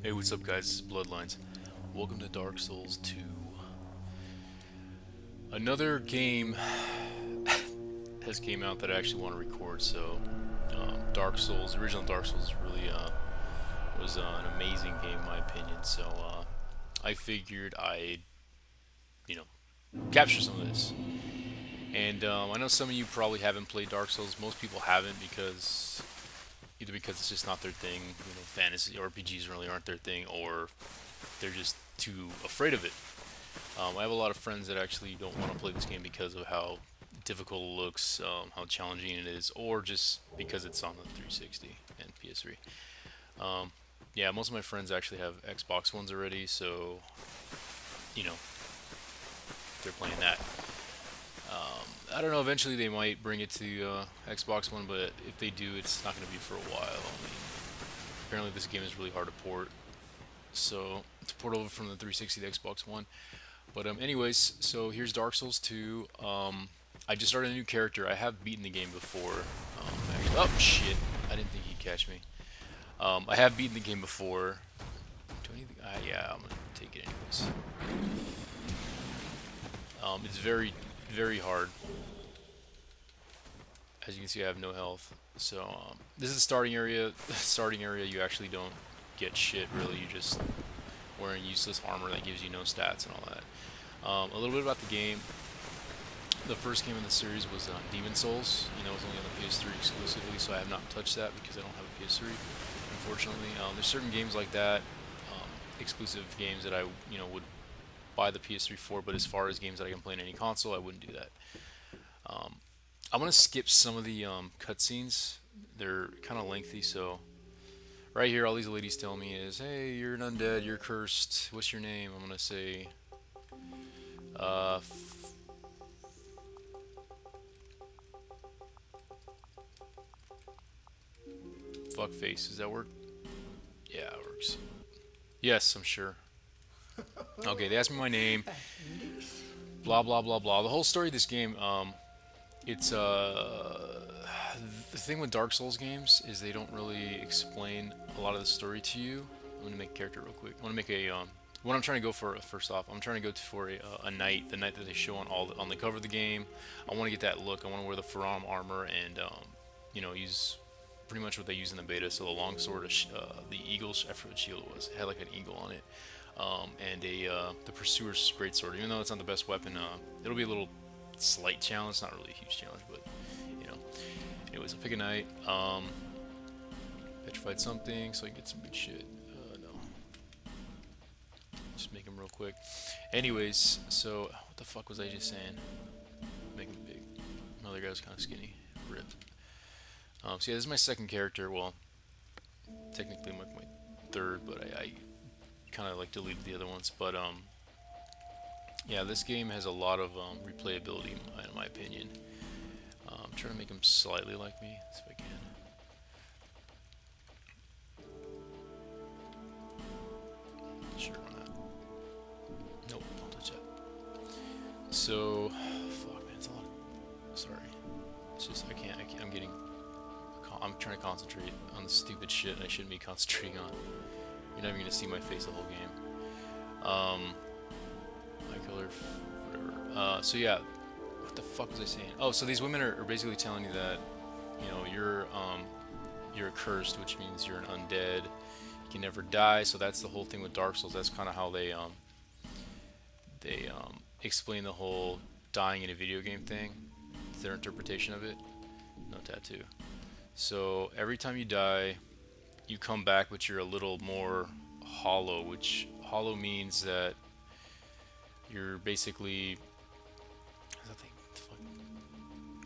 Hey, what's up, guys? This is Bloodlines. Welcome to Dark Souls 2. Another game has came out that I actually want to record. So, Dark Souls, original Dark Souls, really was an amazing game in my opinion. So, I figured I'd, you know, capture some of this. And I know some of you probably haven't played Dark Souls. Most people haven't because either because it's just not their thing. Fantasy RPGs really aren't their thing, or they're just too afraid of it. I have a lot of friends that actually don't want to play this game because of how difficult it looks, how challenging it is, or just because it's on the 360 and PS3. Yeah, most of my friends actually have Xbox Ones already, so you know they're playing that. I don't know. Eventually, they might bring it to Xbox One, but if they do, it's not going to be for a while. I mean, apparently, this game is really hard to port, so to port over from the 360 to Xbox One. But anyways, so here's Dark Souls 2. I just started a new character. I have beaten the game before. Oh shit! I didn't think he'd catch me. I have beaten the game before. Do anything? Yeah, I'm gonna take it anyways. It's very, very hard. As you can see, I have no health. So this is the starting area. Starting area, you actually don't get shit really. You're just wearing useless armor that gives you no stats and all that. A little bit about the game. The first game in the series was Demon Souls. It was only on the PS3 exclusively, so I have not touched that because I don't have a PS3, unfortunately. There's certain games like that, exclusive games that I, would buy the PS3 for, but as far as games that I can play on any console, I wouldn't do that. I'm gonna skip some of the cutscenes. They're kind of lengthy, so right here, all these ladies tell me is, "Hey, you're an undead. You're cursed. What's your name?" I'm gonna say, uh, "Fuckface." Does that work? Yeah, it works. Yes, I'm sure. Okay, they asked me my name. Blah blah blah blah. The whole story of this game, it's the thing with Dark Souls games is they don't really explain a lot of the story to you. I'm gonna make a character real quick. I want to make a what I'm trying to go for first off. I'm trying to go for a knight, the knight that they show on the cover of the game. I want to get that look. I want to wear the Forossan armor and use pretty much what they use in the beta. So the long sword, the eagle, I forget what shield it was. It had like an eagle on it, and the pursuer's greatsword. Even though it's not the best weapon, it'll be a little slight challenge. It's not really a huge challenge, but you know. Anyways, I'll pick a knight. Petrified something so I can get some big shit. No. Just make him real quick. Anyways, so what the fuck was I just saying? Make him big. My other guy was kind of skinny. Rip. So yeah, this is my second character. Well, technically my third, but I kind of like deleted the other ones. But yeah, this game has a lot of replayability in my opinion. I'm trying to make him slightly like me, see if I can. Sure, why not? Nope, don't touch that. So, fuck man, it's a lot. Sorry, it's just I can't. I'm getting. I'm trying to concentrate on the stupid shit I shouldn't be concentrating on. You're not even gonna see my face the whole game. My color, whatever. So yeah, what the fuck was I saying? Oh, so these women are basically telling you that, you're cursed, which means you're an undead. You can never die. So that's the whole thing with Dark Souls. That's kind of how they explain the whole dying in a video game thing. It's their interpretation of it. No tattoo. So every time you die, you come back, but you're a little more hollow, which hollow means that you're basically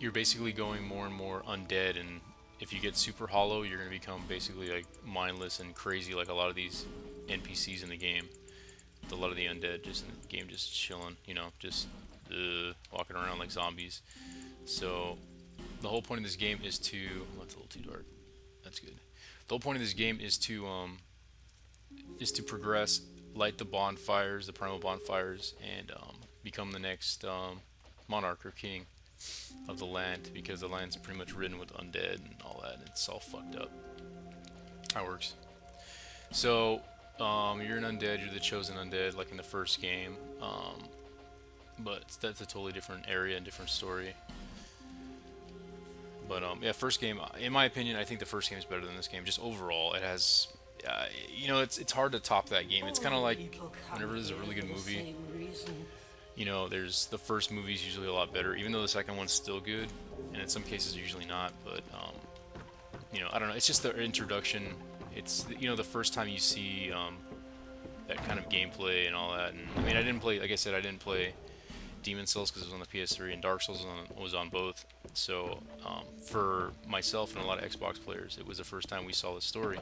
you're basically going more and more undead, and if you get super hollow, you're gonna become basically like mindless and crazy, like a lot of these NPCs in the game. A lot of the undead just in the game, just chilling, just walking around like zombies. So the whole point of this game is to. Oh, that's a little too dark. That's good. The whole point of this game is to progress, light the bonfires, the primal bonfires, and become the next monarch or king of the land, because the land's pretty much ridden with undead and all that, and it's all fucked up. How it works. So You're an undead. You're the chosen undead, like in the first game. But that's a totally different area and different story. But yeah, first game, in my opinion, I think the first game is better than this game. Just overall, it has, you know, it's hard to top that game. It's kind of like whenever there's a really good movie, you know, there's the first movie is usually a lot better, even though the second one's still good, and in some cases usually not. But you know, I don't know. It's just the introduction. It's, you know, the first time you see that kind of gameplay and all that. And I mean, I didn't play, like I said, I didn't play Demon Souls because it was on the PS3, and Dark Souls was on both. So for myself and a lot of Xbox players, it was the first time we saw the story.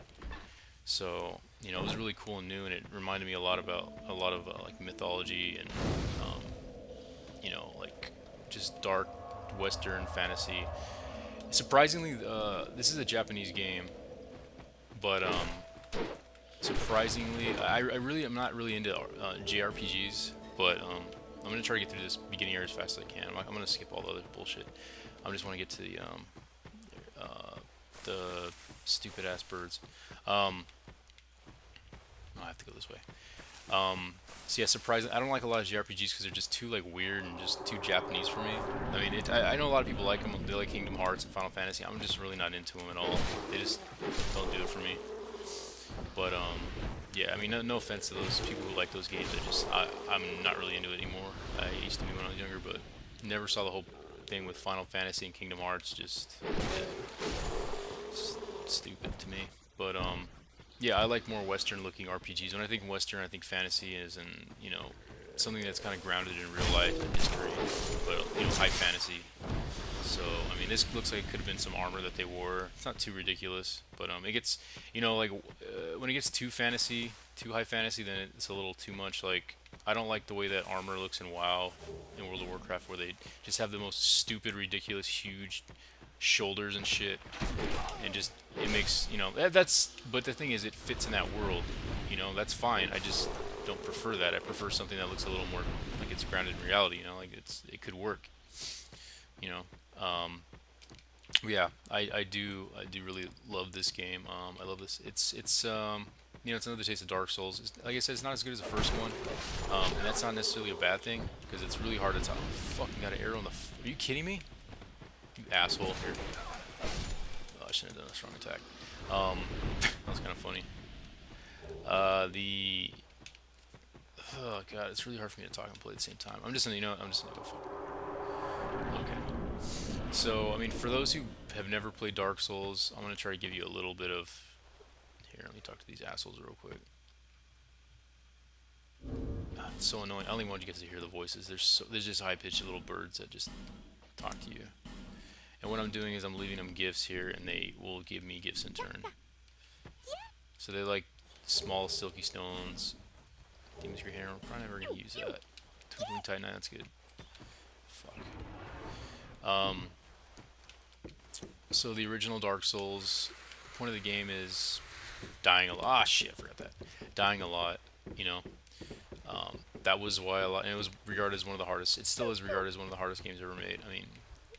So, you know, it was really cool and new, and it reminded me a lot about a lot of like mythology and you know, like just dark Western fantasy. Surprisingly, this is a Japanese game, but surprisingly, I'm not really into JRPGs, but I'm gonna try to get through this beginning area as fast as I can. I'm gonna skip all the other bullshit. I just want to get to the stupid ass birds. I have to go this way. So yeah, surprisingly, I don't like a lot of JRPGs because they're just too like weird and just too Japanese for me. I mean, I know a lot of people like them. They like Kingdom Hearts and Final Fantasy. I'm just really not into them at all. They just don't do it for me. But yeah, I mean, no offense to those people who like those games. I'm not really into it anymore. I used to be when I was younger, but never saw the whole thing with Final Fantasy and Kingdom Hearts. Just stupid to me. But yeah, I like more Western-looking RPGs. When I think Western, I think fantasy is, and you know, something that's kind of grounded in real life and history, but you know, high fantasy. So I mean, this looks like it could have been some armor that they wore. It's not too ridiculous, but it gets, you know, like when it gets too fantasy, too high fantasy, then it's a little too much. Like, I don't like the way that armor looks in WoW, in World of Warcraft, where they just have the most stupid, ridiculous, huge shoulders and shit, and just, it makes, you know, that's, but the thing is, it fits in that world, you know, that's fine. I just don't prefer that. I prefer something that looks a little more like it's grounded in reality, you know, like it could work, you know. Yeah, I do really love this game. I love this. It's you know, it's another taste of Dark Souls. Like I said, it's not as good as the first one, and that's not necessarily a bad thing because it's really hard to tell. Fucking got an arrow in the. Are you kidding me? You asshole! Here. Oh, I shouldn't have done a strong attack. That was kind of funny. Oh god, it's really hard for me to talk and play at the same time. I'm just gonna, you know, I'm just gonna go fuck. Okay. So, I mean, for those who have never played Dark Souls, I'm gonna try to give you a little bit of. Here, let me talk to these assholes real quick. It's so annoying. I only want you guys to hear the voices. There's just high-pitched little birds that just talk to you. And what I'm doing is I'm leaving them gifts here, and they will give me gifts in turn. So they like small silky stones. Demon's Great Hammer. I'm probably never gonna use that. Twinkling Titanite, that's good. Fuck. So the original Dark Souls, the point of the game is dying a lot. Ah, shit, I forgot that. Dying a lot, you know. That was why a lot, and it was regarded as one of the hardest. It still is regarded as one of the hardest games ever made. I mean,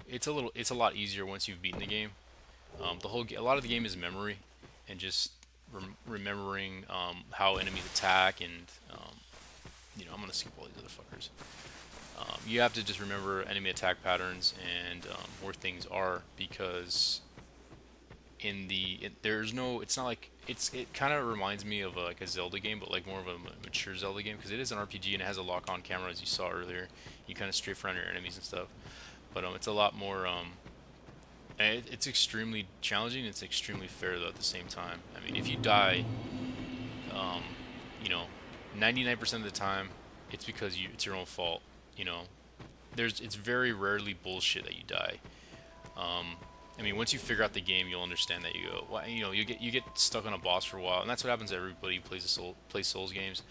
it's a lot easier once you've beaten the game. A lot of the game is memory, and just remembering how enemies attack, and you know, I'm gonna skip all these other fuckers. You have to just remember enemy attack patterns and where things are, because there's no, it's not like, it kind of reminds me of like a Zelda game, but like more of a mature Zelda game, because it is an RPG and it has a lock-on camera, as you saw earlier. You kind of strafe around your enemies and stuff, but it's a lot more and it's extremely challenging. It's extremely fair though at the same time. I mean, if you die, you know, 99% of the time it's because it's your own fault. You know, it's very rarely bullshit that you die. I mean, once you figure out the game, you'll understand that you go, well, you know, you get stuck on a boss for a while, and that's what happens to everybody who plays Souls games.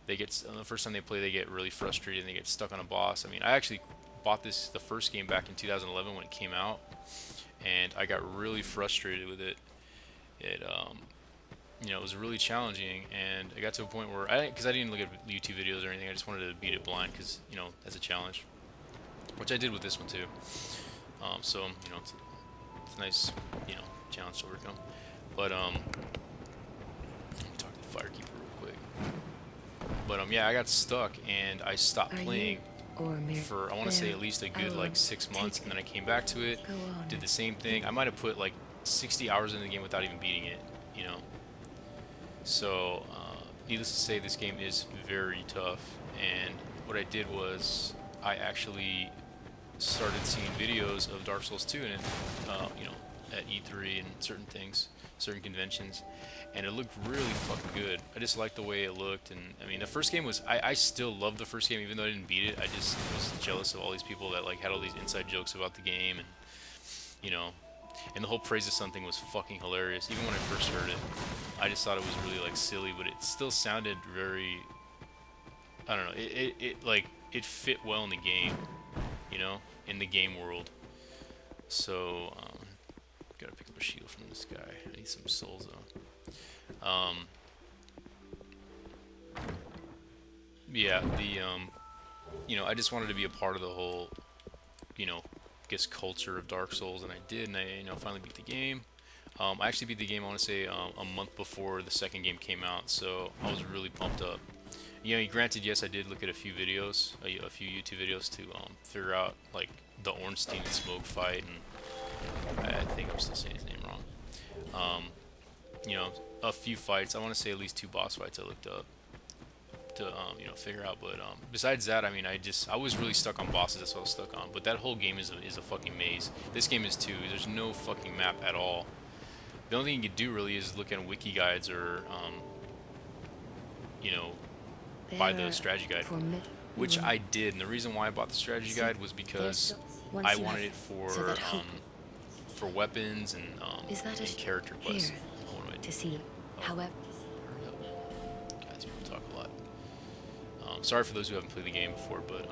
They get, the first time they play, they get really frustrated and they get stuck on a boss. I mean, I actually bought the first game back in 2011 when it came out, and I got really frustrated with it. You know, it was really challenging, and I got to a point where because I didn't look at YouTube videos or anything, I just wanted to beat it blind, because, you know, as a challenge, which I did with this one too. So, you know, it's a nice, you know, challenge to overcome. But let me talk to the Firekeeper real quick. But yeah, I got stuck and I stopped Are you playing or for I want to say there? at least a I good will like 6 months, take and it. then I came back to it, Go on. did the same thing. I might have put like 60 hours in the game without even beating it, you know. So needless to say, this game is very tough. And what I did was I actually started seeing videos of Dark Souls 2 and you know, at E3 and certain things, certain conventions, and it looked really fucking good. I just liked the way it looked, and I mean, the first game was I still loved the first game even though I didn't beat it. I just was jealous of all these people that like had all these inside jokes about the game, and you know, and the whole praise of something was fucking hilarious. Even when I first heard it, I just thought it was really like silly, but it still sounded very, I don't know, it like it fit well in the game, you know, in the game world. So, gotta pick up a shield from this guy. I need some souls though. Yeah, you know, I just wanted to be a part of the whole, you know, I guess culture of Dark Souls, and I did, and I, you know, finally beat the game. I actually beat the game, I want to say, a month before the second game came out, so I was really pumped up. You know, granted, yes, I did look at a few videos, a few YouTube videos to figure out like the Ornstein and Smoke fight, and I think I'm still saying his name wrong. You know, a few fights. I want to say at least 2 boss fights I looked up to you know, figure out. But besides that, I mean, I was really stuck on bosses. That's what I was stuck on. But that whole game is a fucking maze. This game is too. There's no fucking map at all. The only thing you can do really is look at wiki guides or you know, buy the There strategy guide, for me. which I did. And the reason why I bought the strategy So guide was there's because I once wanted left, it so that hope for weapons is that and character quests. here Oh, what am I to doing? see. Oh, However, hurry up. Guys, people talk a lot. Sorry for those who haven't played the game before, but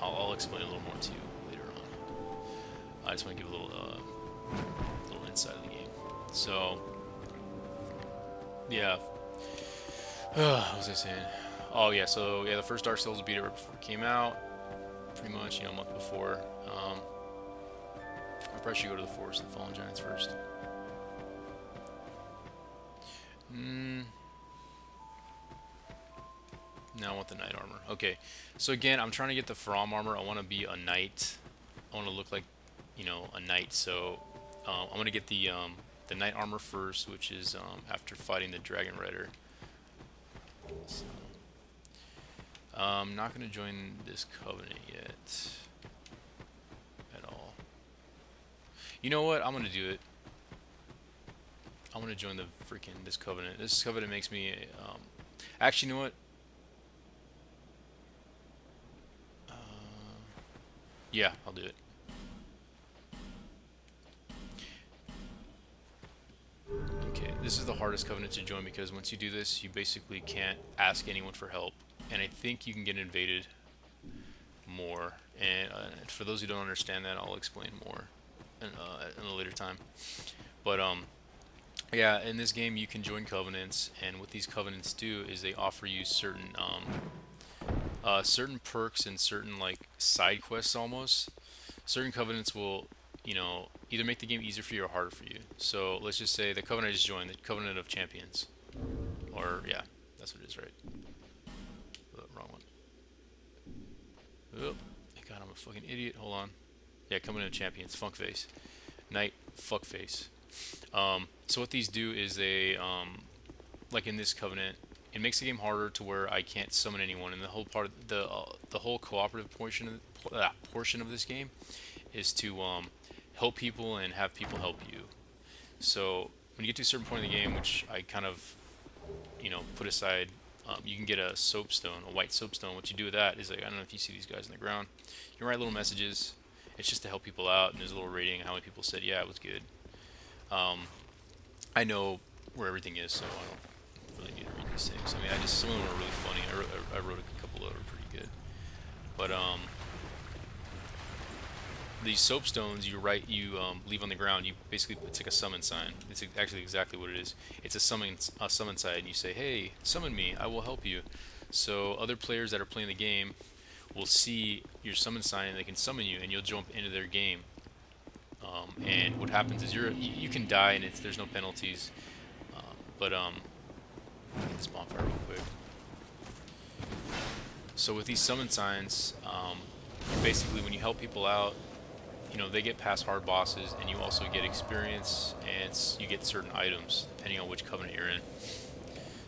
I'll explain a little more to you later on. I just want to give a little insight of the game. So, yeah. What was I saying? Oh yeah, so yeah, the first Dark Souls beat it right before it came out, pretty much, you know, a month before. I probably should go to the Forest of the Fallen Giants first. Now I want the knight armor. Okay, so again, I'm trying to get the From armor. I want to be a knight. I want to look like, you know, a knight. So I'm gonna get the knight armor first, which is after fighting the Dragon Rider. So, I'm not gonna join this covenant yet at all. You know what? I'm gonna do it. I'm gonna join the freaking this covenant. This covenant makes me. Actually, you know what? Yeah, I'll do it. Okay, this is the hardest covenant to join because once you do this, you basically can't ask anyone for help, and I think you can get invaded more. And for those who don't understand that, I'll explain more in a later time. But yeah, in this game you can join covenants, and what these covenants do is they offer you certain perks and certain like side quests almost. Certain covenants will, you know, either make the game easier for you or harder for you. So let's just say the covenant I just joined, the Covenant of Champions, or yeah, that's what it is, right? Oh, wrong one. Oh, God, I'm a fucking idiot. Hold on. Yeah, Covenant of Champions, FUCKFACE, Knight FUCKFACE. So what these do is they, like in this covenant, it makes the game harder to where I can't summon anyone, and the whole part of the whole cooperative portion of this game is to help people and have people help you. So when you get to a certain point in the game, which I kind of, you know, put aside, you can get a soapstone, a white soapstone. What you do with that is, like, I don't know if you see these guys on the ground. You can write little messages. It's just to help people out, and there's a little rating how many people said, yeah, it was good. I know where everything is, so I don't really need to read these things. I mean, some of them are really funny. I wrote a couple that were pretty good. But these soapstones you leave on the ground. You basically, it's like a summon sign. It's actually exactly what it is. It's a summon sign, and you say, hey, summon me, I will help you. So other players that are playing the game will see your summon sign and they can summon you, and you'll jump into their game. And what happens is you can die, and there's no penalties. But Get this bonfire real quick. So with these summon signs, basically when you help people out, you know, they get past hard bosses, and you also get experience, and you get certain items depending on which covenant you're in.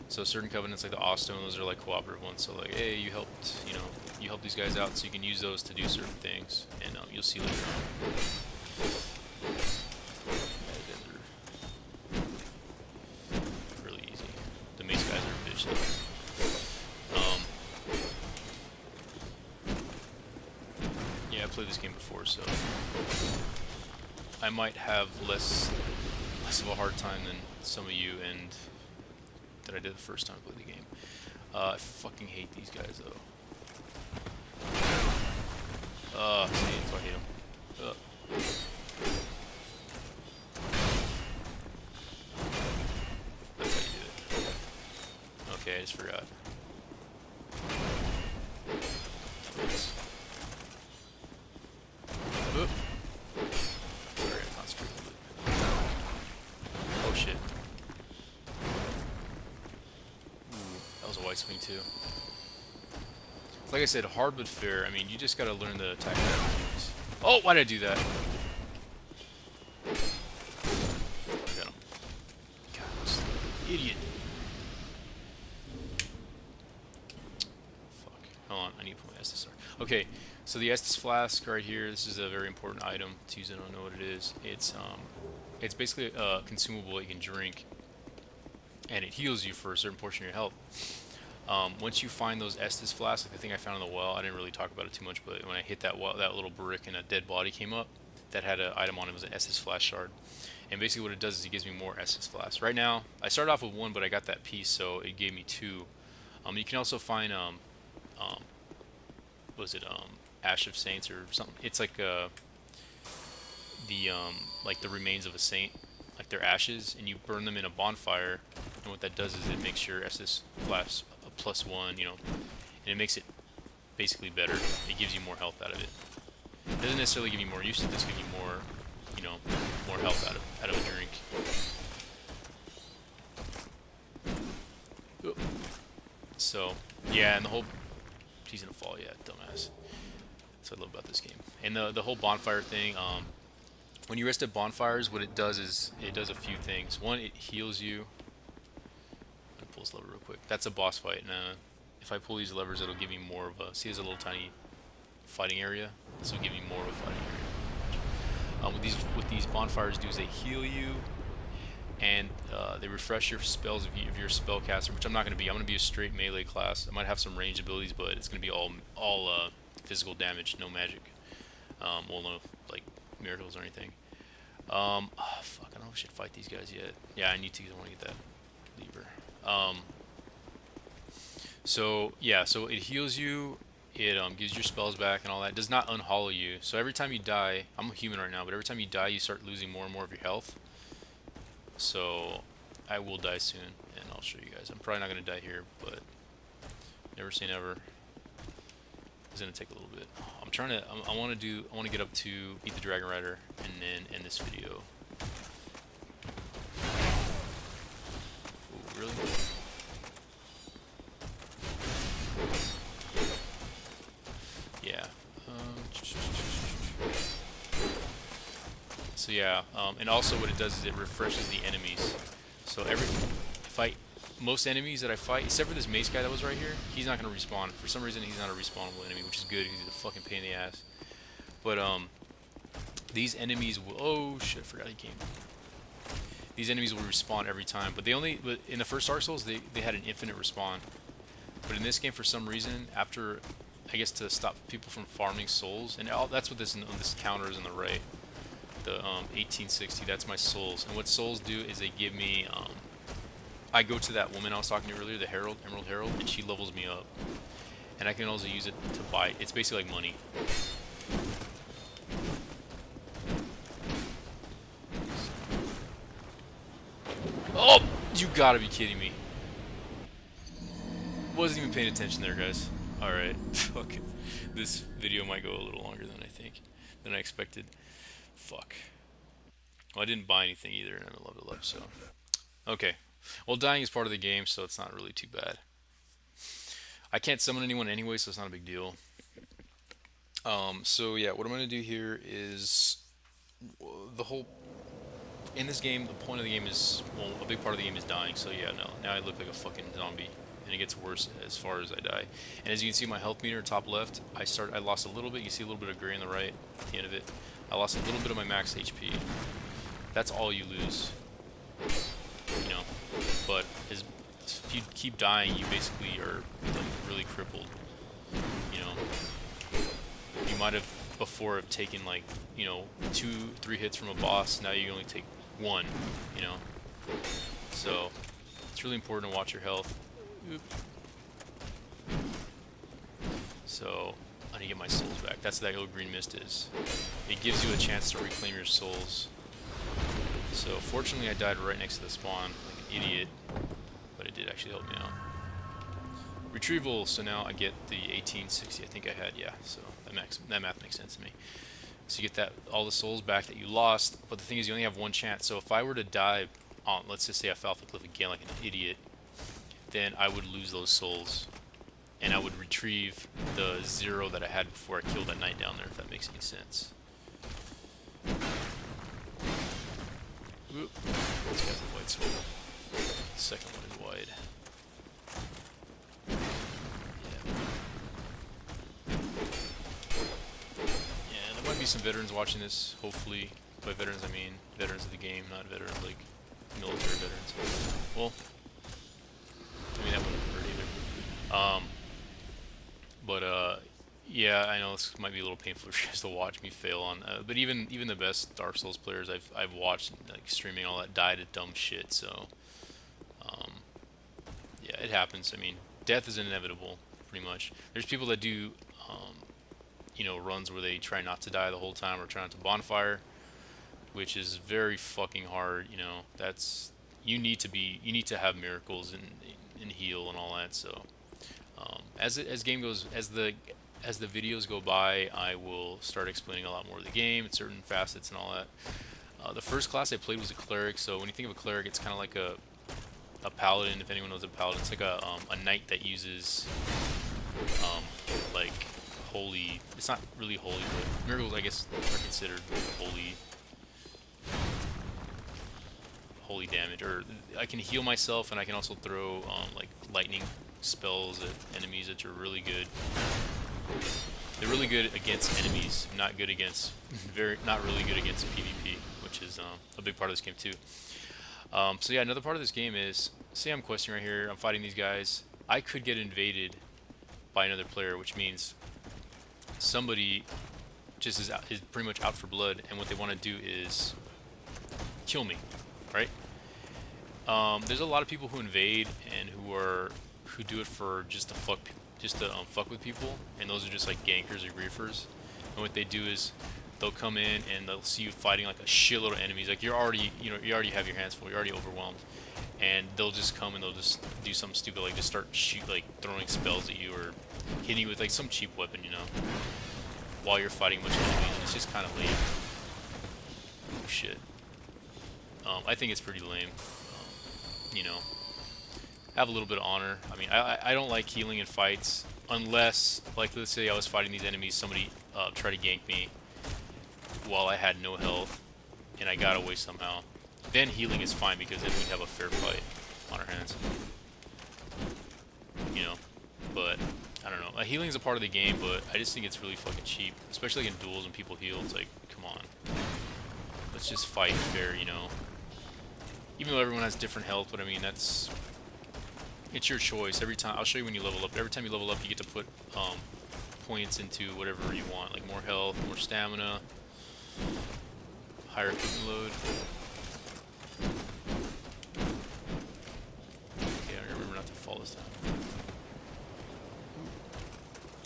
So certain covenants like the Ostone, those are like cooperative ones. So like, hey, you helped, you know, you helped these guys out, so you can use those to do certain things, and you'll see later on. Really easy. The mace guys are a bitch though. Yeah, I played this game before, so I might have less of a hard time than some of you, and that I did the first time I played the game. I fucking hate these guys though. See, so I hate them. That's how you do it. Okay, I just forgot. Oop. Sorry, I concentrated a little bit. Oh shit. Ooh, that was a white swing too. Like I said, hard but fair. I mean, you just gotta learn the attack patterns. Oh, why did I do that? I got him. God, this idiot. Fuck. Hold on, I need to put my SSR. Okay, so the Estus Flask right here, this is a very important item to use. I don't know what it is. It's basically a consumable you can drink, and it heals you for a certain portion of your health. Once you find those Estus flasks, like the thing I found in the well, I didn't really talk about it too much, but when I hit that well, that little brick and a dead body came up, that had an item on it. It was an Estus flask shard. And basically what it does is it gives me more Estus flasks. Right now, I started off with one, but I got that piece, so it gave me two. You can also find, what was it, Ash of Saints or something. It's like, like the remains of a saint, like their ashes, and you burn them in a bonfire, and what that does is it makes your Estus flask a +1, you know, and it makes it basically better. It gives you more health out of it. It doesn't necessarily give you more use, it just gives you more, you know, more health out of a drink. Oop. So, yeah, and the whole... He's gonna fall, yeah, dumbass. That's what I love about this game. And the whole bonfire thing, when you rest at bonfires, what it does is, it does a few things. One, it heals you. I'm gonna pull this lever real quick. That's a boss fight, and if I pull these levers, it'll give me more of a... See, there's a little tiny fighting area. This will give me more of a fighting area. What these bonfires do is they heal you, and they refresh your spells if you're a spellcaster, which I'm not going to be. I'm going to be a straight melee class. I might have some ranged abilities, but it's going to be all physical damage, no magic. Well, no like miracles or anything. Oh, fuck, I don't know if I should fight these guys yet. Yeah, I need to. I want to get that lever. So yeah, so it heals you. It gives your spells back and all that. It does not unhollow you. So every time you die, I'm a human right now, but every time you die, you start losing more and more of your health. So I will die soon, and I'll show you guys. I'm probably not going to die here, but never say never. It's going to take a little bit. I'm trying to, I want to get up to beat the Dragon Rider and then end this video. Ooh, really? Yeah. So yeah, and also what it does is it refreshes the enemies. So most enemies that I fight, except for this mace guy that was right here, he's not going to respawn. For some reason, he's not a respawnable enemy, which is good because he's a fucking pain in the ass. But these enemies will... Oh shit, I forgot he came. These enemies will respawn every time, but in the first Dark Souls, they had an infinite respawn. But in this game, for some reason, after, I guess to stop people from farming souls, and that's what this counter is on the right. The 1860, that's my souls. And what souls do is they give me, I go to that woman I was talking to earlier, the Herald, Emerald Herald, and she levels me up. And I can also use it to buy, it's basically like money. Oh, you gotta be kidding me. Wasn't even paying attention there, guys. Alright, fuck. This video might go a little longer than I expected. Fuck. Well, I didn't buy anything either, and I leveled up, so. Okay. Well, dying is part of the game, so it's not really too bad. I can't summon anyone anyway, so it's not a big deal. So yeah, what I'm gonna do here is the whole in this game. The point of the game is, well, a big part of the game is dying. So yeah, no, now I look like a fucking zombie, and it gets worse as far as I die. And as you can see, my health meter top left, I lost a little bit. You see a little bit of gray on the right at the end of it. I lost a little bit of my max HP. That's all you lose, you know. But if you keep dying, you basically are like really crippled. You know, you might have before have taken like, you know, 2, 3 hits from a boss. Now you only take one. You know, so it's really important to watch your health. Oop. So I need to get my souls back. That's what that little green mist is. It gives you a chance to reclaim your souls. So fortunately I died right next to the spawn, like an idiot, but it did actually help me out. Retrieval, so now I get the 1860 I think I had, yeah, so that math makes sense to me. So you get that all the souls back that you lost, but the thing is you only have one chance. So if I were to die on, let's just say I fell off the cliff again like an idiot, then I would lose those souls, and I would retrieve the 0 that I had before I killed that knight down there, if that makes any sense. Whoop. This guy's a white soul. The second one is wide. Yeah, there might be some veterans watching this, hopefully. By veterans I mean veterans of the game, not veterans like military veterans. Well, I mean that wouldn't hurt either. Yeah, I know this might be a little painful for you guys to watch me fail on, but even the best Dark Souls players I've watched, like streaming all that, died at dumb shit. So yeah, it happens. I mean, death is inevitable, pretty much. There's people that do, you know, runs where they try not to die the whole time, or try not to bonfire, which is very fucking hard. You know, that's you need to have miracles and heal and all that. So as game goes, as the videos go by, I will start explaining a lot more of the game and certain facets and all that. The first class I played was a cleric, so when you think of a cleric, it's kind of like a paladin. If anyone knows a paladin, it's like a knight that uses like holy. It's not really holy, but miracles I guess are considered holy damage. Or I can heal myself, and I can also throw like lightning spells at enemies that are really good. They're really good against enemies, not good against not really good against PvP, which is a big part of this game too. So yeah, another part of this game is, say I'm questing right here, I'm fighting these guys. I could get invaded by another player, which means somebody just is pretty much out for blood, and what they want to do is kill me, right? There's a lot of people who invade and who do it for just to fuck with people, and those are just like gankers or griefers. And what they do is they'll come in and they'll see you fighting like a shitload of enemies. Like you already have your hands full, you're already overwhelmed, and they'll just come and they'll just do something stupid, like just start throwing spells at you or hitting you with like some cheap weapon, you know, while you're fighting a bunch of enemies. And it's just kind of lame. Oh shit. I think it's pretty lame. You know, have a little bit of honor. I mean, I don't like healing in fights unless, like, let's say I was fighting these enemies, somebody tried to gank me while I had no health, and I got away somehow. Then healing is fine, because then we have a fair fight on our hands. You know, but I don't know. Healing is a part of the game, but I just think it's really fucking cheap, especially like in duels when people heal. It's like, come on, let's just fight fair, you know. Even though everyone has different health, but I mean, it's your choice. Every time, I'll show you when you level up. Every time you level up, you get to put points into whatever you want, like more health, more stamina, higher equipment load. Okay, I remember not to fall this time.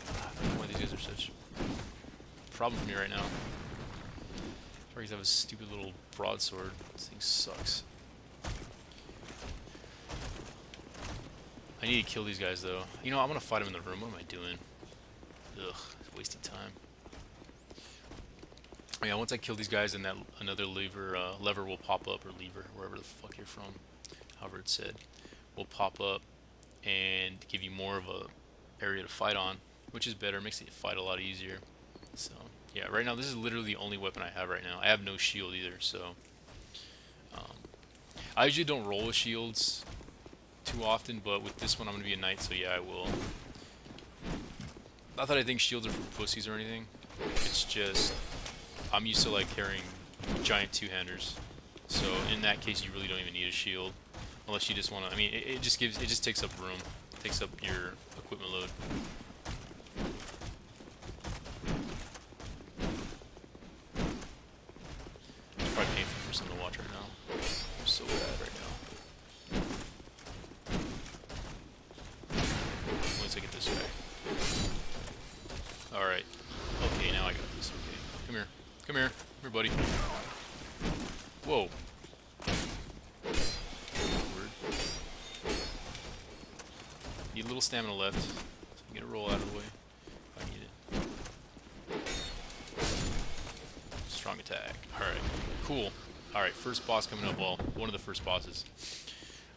I don't know why these guys are such a problem for me right now. Sorry, I have a stupid little broadsword. This thing sucks. I need to kill these guys, though. You know, I'm gonna fight them in the room. What am I doing? Ugh, it's wasting time. Oh, yeah, once I kill these guys, then that another lever will pop up, or lever, wherever the fuck you're from. however it's said, will pop up and give you more of a area to fight on, which is better, makes the fight a lot easier. So yeah, right now this is literally the only weapon I have right now. I have no shield either, so I usually don't roll with shields too often, but with this one I'm gonna be a knight, so yeah, I will. Not that I think shields are for pussies or anything. It's just I'm used to like carrying giant two-handers, so in that case you really don't even need a shield unless you just want to. I mean, it just takes up room, takes up your equipment load. It's probably painful for someone to watch right now. I'm so bad right now. Once I get this guy. Alright. Okay, now I got this. Okay. Come here. Come here. Come here, buddy. Whoa. Word. Need a little stamina left. So I can get a roll out of the way if I need it. Strong attack. Alright. Cool. Alright, first boss coming up. Well, one of the first bosses.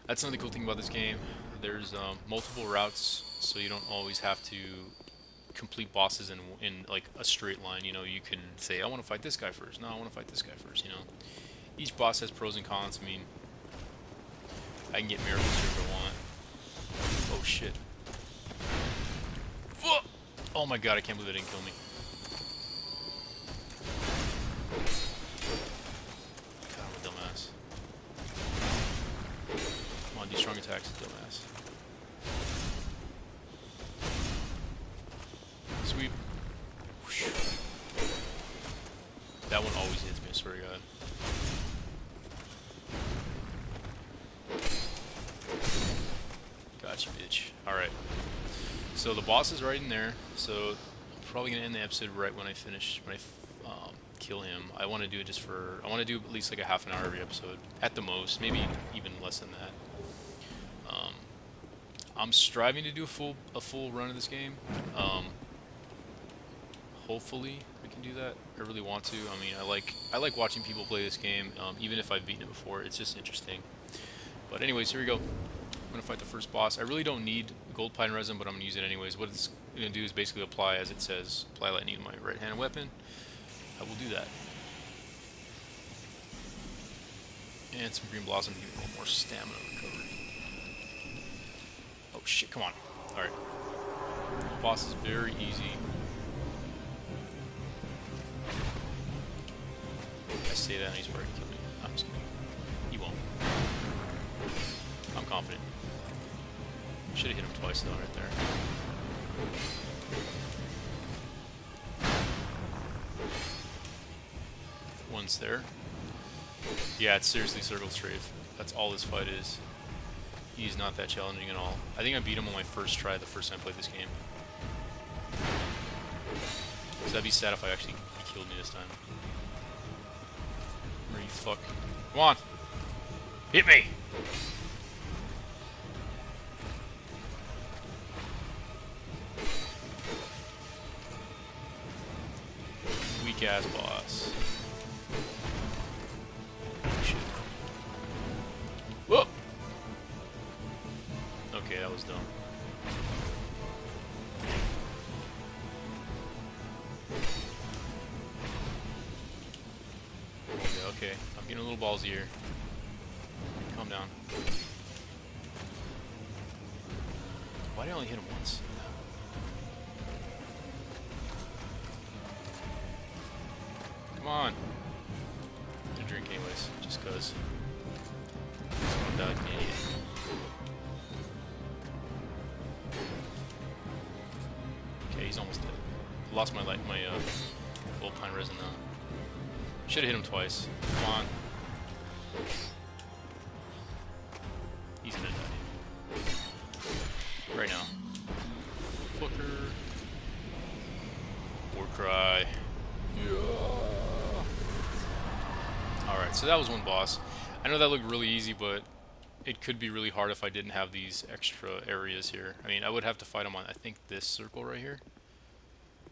That's another cool thing about this game. There's multiple routes, so you don't always have to complete bosses in like a straight line. You know, you can say, I want to fight this guy first. No, I want to fight this guy first, you know. Each boss has pros and cons. I mean, I can get miracles here if I want. Oh shit. Oh my god, I can't believe it didn't kill me. God, I'm a dumbass. Come on, do strong attacks, dumbass. Sweep. Whoosh. That one always hits me, I swear to God. Gotcha, bitch. Alright. So the boss is right in there. So I'm probably gonna end the episode right when I finish, when I kill him. I want to do it just for, I want to do at least like a half an hour every episode, at the most, maybe even less than that. I'm striving to do a full run of this game. Hopefully I can do that. I really want to. I mean, I like watching people play this game, even if I've beaten it before. It's just interesting. But anyways, here we go. I'm gonna fight the first boss. I really don't need gold pine resin, but I'm gonna use it anyways. What it's gonna do is basically apply, as it says, apply lightning to my right-handed weapon. I will do that. And some green blossom to give me a little more stamina recovery. Oh shit! Come on. All right. The boss is very easy. I say that and he's ready to kill me. I'm just kidding. He won't. I'm confident. Should have hit him twice though, right there. Once there. Yeah, it's seriously circle strafe. That's all this fight is. He's not that challenging at all. I think I beat him on my first try the first time I played this game. So that'd be sad if he killed me this time. Where you fuck? Come on! Hit me! Weak ass boss. Shit. Whoa! Okay, that was dumb. Okay, I'm getting a little ballsy here. Calm down. Why did I only hit him once? Come on! I'm gonna drink anyways, just cause. I'm an idiot. Okay, he's almost dead. Lost my gold pine resin though. Should have hit him twice. Come on. He's gonna die. Right now. Fucker. War cry. Yeah. Alright, so that was one boss. I know that looked really easy, but it could be really hard if I didn't have these extra areas here. I mean, I would have to fight him on, I think, this circle right here.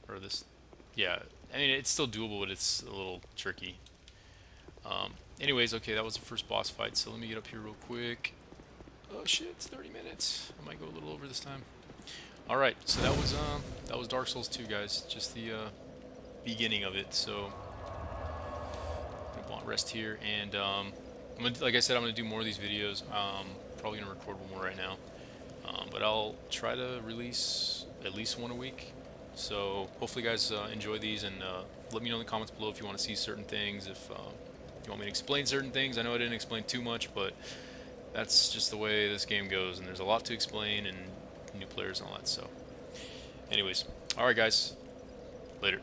Or this. Yeah. I mean, it's still doable, but it's a little tricky. Anyways, okay, that was the first boss fight, so let me get up here real quick. Oh shit, it's 30 minutes. I might go a little over this time. Alright, so that was Dark Souls 2, guys. Just the beginning of it. So I'm gonna rest here, and like I said, I'm gonna do more of these videos. Probably gonna record one more right now, but I'll try to release at least one a week. So hopefully, you guys enjoy these, and let me know in the comments below if you want to see certain things. If you want me to explain certain things. I know I didn't explain too much, but that's just the way this game goes, and there's a lot to explain, and new players and all that. So, anyways, all right, guys, later.